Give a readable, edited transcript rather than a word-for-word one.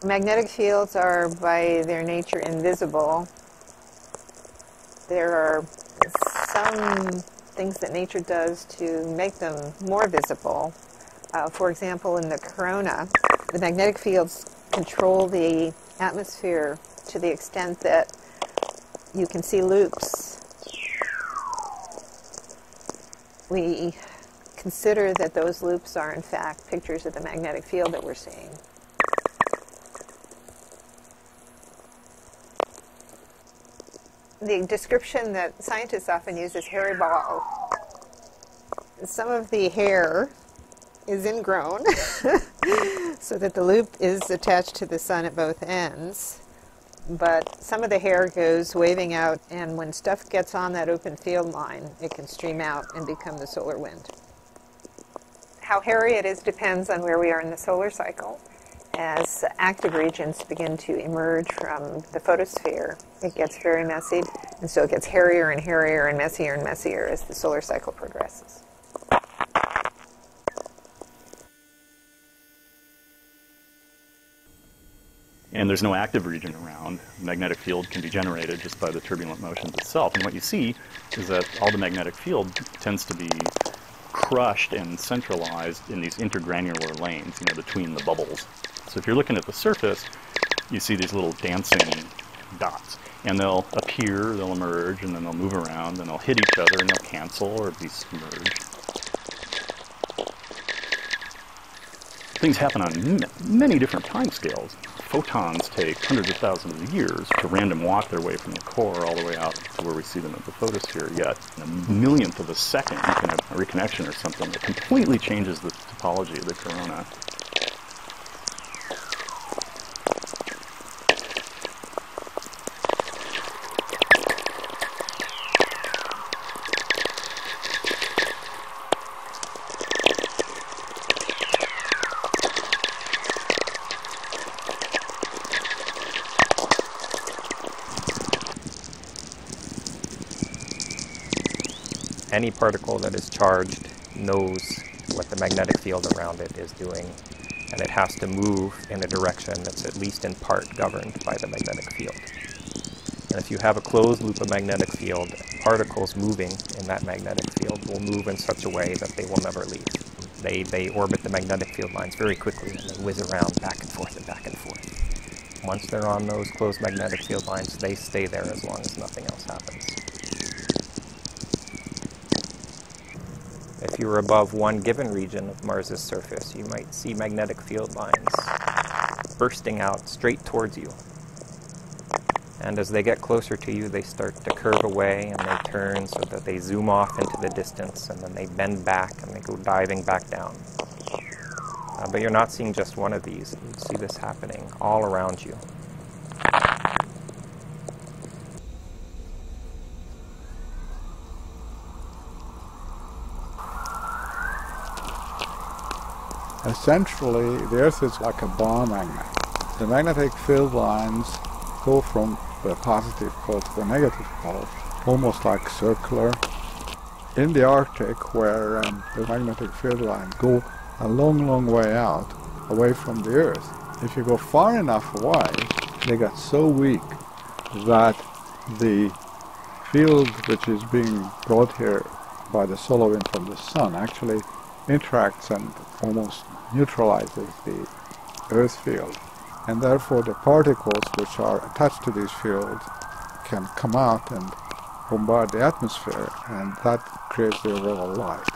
Magnetic fields are by their nature invisible. There are some things that nature does to make them more visible. For example, in the corona, the magnetic fields control the atmosphere to the extent that you can see loops. We consider that those loops are in fact pictures of the magnetic field that we're seeing. The description that scientists often use is hairy ball. Some of the hair is ingrown so that the loop is attached to the sun at both ends, but some of the hair goes waving out, and when stuff gets on that open field line, it can stream out and become the solar wind. How hairy it is depends on where we are in the solar cycle. As active regions begin to emerge from the photosphere, it gets very messy, and so it gets hairier and hairier and messier as the solar cycle progresses. And there's no active region around. Magnetic field can be generated just by the turbulent motions itself. And what you see is that all the magnetic field tends to be crushed and centralized in these intergranular lanes, between the bubbles. So if you're looking at the surface, you see these little dancing dots. And they'll appear, they'll emerge, and then they'll move around, and they'll hit each other, and they'll cancel or be submerged. Things happen on many different time scales. Photons take hundreds of thousands of years to random walk their way from the core all the way out to where we see them at the photosphere, yet in a millionth of a second you can have a reconnection or something that completely changes the topology of the corona. Any particle that is charged knows what the magnetic field around it is doing, and it has to move in a direction that's at least in part governed by the magnetic field. And if you have a closed loop of magnetic field, particles moving in that magnetic field will move in such a way that they will never leave. They orbit the magnetic field lines very quickly, and they whiz around back and forth and back and forth. Once they're on those closed magnetic field lines, they stay there as long as nothing else happens. If you were above one given region of Mars's surface, you might see magnetic field lines bursting out straight towards you. And as they get closer to you, they start to curve away and they turn so that they zoom off into the distance, and then they bend back and they go diving back down. But you're not seeing just one of these. You see this happening all around you. Essentially, the Earth is like a bar magnet. The magnetic field lines go from the positive pole to the negative pole, almost like circular. In the Arctic, where the magnetic field lines go a long, long way out, away from the Earth, if you go far enough away, they get so weak that the field which is being brought here by the solar wind from the sun actually interacts and almost neutralizes the Earth field, and therefore the particles which are attached to these fields can come out and bombard the atmosphere, and that creates the auroral light.